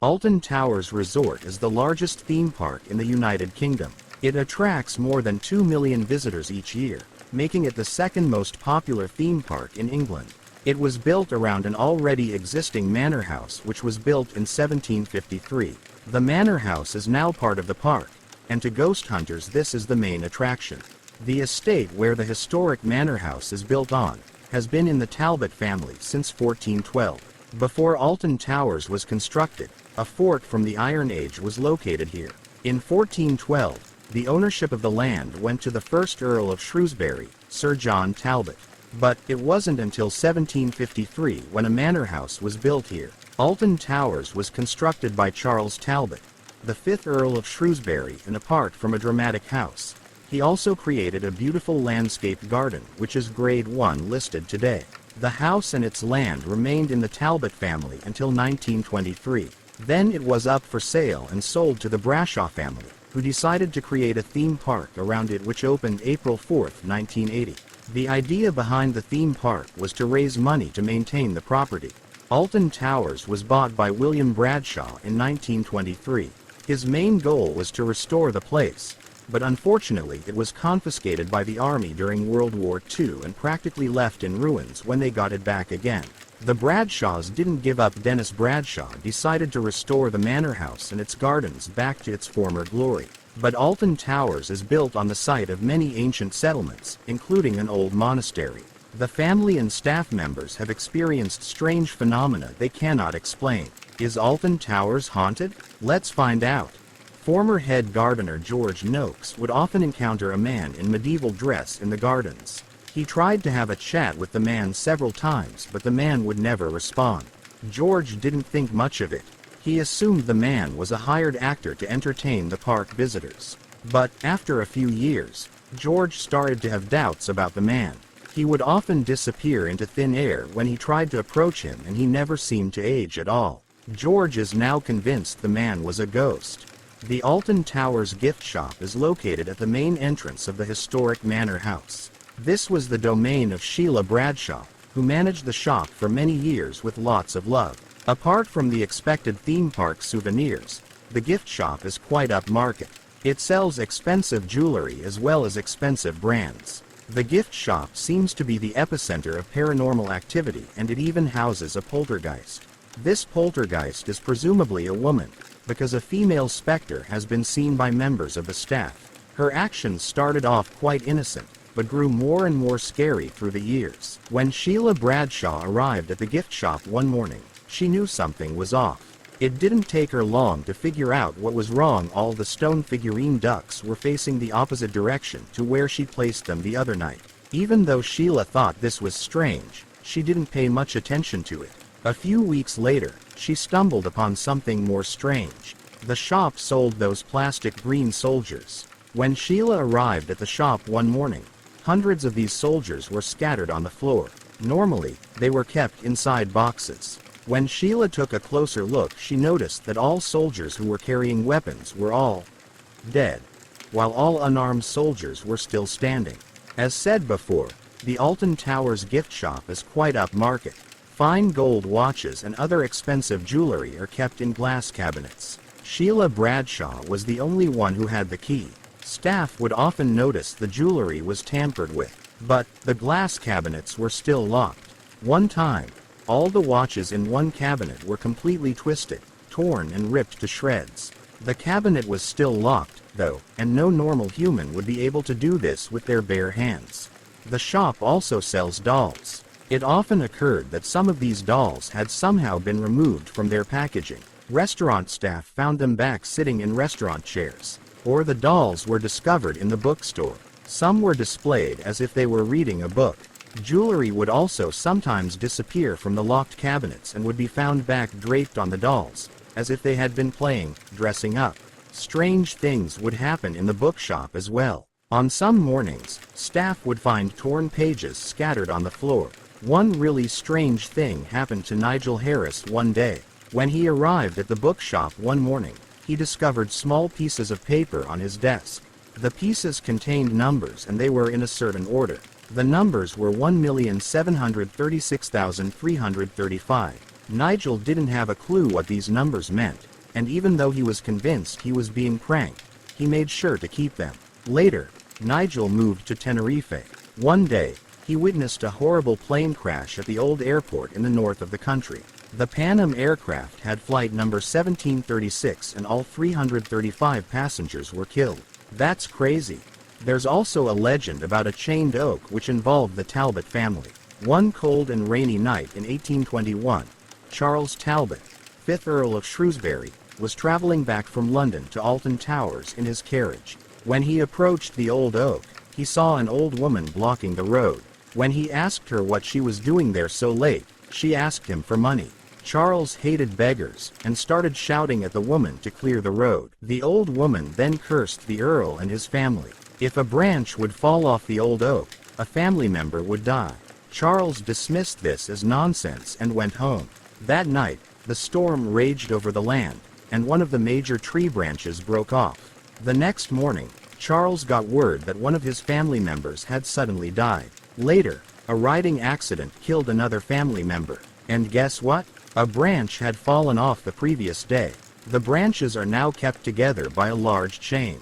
Alton Towers Resort is the largest theme park in the United Kingdom. It attracts more than 2 million visitors each year, making it the second most popular theme park in England. It was built around an already existing manor house which was built in 1753. The manor house is now part of the park, and to ghost hunters this is the main attraction. The estate where the historic manor house is built on has been in the Talbot family since 1412. Before Alton Towers was constructed, a fort from the Iron Age was located here. In 1412, the ownership of the land went to the first Earl of Shrewsbury, Sir John Talbot. But it wasn't until 1753 when a manor house was built here. Alton Towers was constructed by Charles Talbot, the 5th Earl of Shrewsbury, and apart from a dramatic house, he also created a beautiful landscape garden which is Grade 1 listed today. The house and its land remained in the Talbot family until 1923. Then it was up for sale and sold to the Brashaw family, who decided to create a theme park around it which opened April 4, 1980. The idea behind the theme park was to raise money to maintain the property. Alton Towers was bought by William Bradshaw in 1923. His main goal was to restore the place, but unfortunately it was confiscated by the army during World War II and practically left in ruins when they got it back again. The Bradshaws didn't give up. Dennis Bradshaw decided to restore the manor house and its gardens back to its former glory. But Alton Towers is built on the site of many ancient settlements, including an old monastery. The family and staff members have experienced strange phenomena they cannot explain. Is Alton Towers haunted? Let's find out. Former head gardener George Noakes would often encounter a man in medieval dress in the gardens. He tried to have a chat with the man several times, but the man would never respond. George didn't think much of it. He assumed the man was a hired actor to entertain the park visitors. But after a few years, George started to have doubts about the man. He would often disappear into thin air when he tried to approach him, and he never seemed to age at all. George is now convinced the man was a ghost. The Alton Towers gift shop is located at the main entrance of the historic manor house. This was the domain of Sheila Bradshaw, who managed the shop for many years with lots of love. Apart from the expected theme park souvenirs, the gift shop is quite upmarket. It sells expensive jewelry as well as expensive brands. The gift shop seems to be the epicenter of paranormal activity, and it even houses a poltergeist. This poltergeist is presumably a woman, because a female specter has been seen by members of the staff. Her actions started off quite innocent, but grew more and more scary through the years. When Sheila Bradshaw arrived at the gift shop one morning, she knew something was off. It didn't take her long to figure out what was wrong. All the stone figurine ducks were facing the opposite direction to where she placed them the other night. Even though Sheila thought this was strange, she didn't pay much attention to it. A few weeks later, she stumbled upon something more strange. The shop sold those plastic green soldiers. When Sheila arrived at the shop one morning, hundreds of these soldiers were scattered on the floor. Normally, they were kept inside boxes. When Sheila took a closer look, she noticed that all soldiers who were carrying weapons were all dead, while all unarmed soldiers were still standing. As said before, the Alton Towers gift shop is quite upmarket. Fine gold watches and other expensive jewelry are kept in glass cabinets. Sheila Bradshaw was the only one who had the key. Staff would often notice the jewelry was tampered with, but the glass cabinets were still locked. One time, all the watches in one cabinet were completely twisted, torn and ripped to shreds. The cabinet was still locked, though, and no normal human would be able to do this with their bare hands. The shop also sells dolls. It often occurred that some of these dolls had somehow been removed from their packaging. Restaurant staff found them back sitting in restaurant chairs, or the dolls were discovered in the bookstore. Some were displayed as if they were reading a book. Jewelry would also sometimes disappear from the locked cabinets and would be found back draped on the dolls, as if they had been playing dressing up. Strange things would happen in the bookshop as well. On some mornings, staff would find torn pages scattered on the floor. One really strange thing happened to Nigel Harris one day. When he arrived at the bookshop one morning, he discovered small pieces of paper on his desk. The pieces contained numbers and they were in a certain order. The numbers were 1,736,335. Nigel didn't have a clue what these numbers meant. and even though he was convinced he was being pranked, he made sure to keep them. Later, Nigel moved to Tenerife. One day, he witnessed a horrible plane crash at the old airport in the north of the country. The Pan Am aircraft had flight number 1736 and all 335 passengers were killed. That's crazy. There's also a legend about a chained oak which involved the Talbot family. One cold and rainy night in 1821, Charles Talbot, 5th Earl of Shrewsbury, was traveling back from London to Alton Towers in his carriage. When he approached the old oak, he saw an old woman blocking the road. When he asked her what she was doing there so late, she asked him for money. Charles hated beggars and started shouting at the woman to clear the road. The old woman then cursed the Earl and his family. If a branch would fall off the old oak, a family member would die. Charles dismissed this as nonsense and went home. That night, the storm raged over the land, and one of the major tree branches broke off. The next morning, Charles got word that one of his family members had suddenly died. Later, a riding accident killed another family member. And guess what? A branch had fallen off the previous day. The branches are now kept together by a large chain.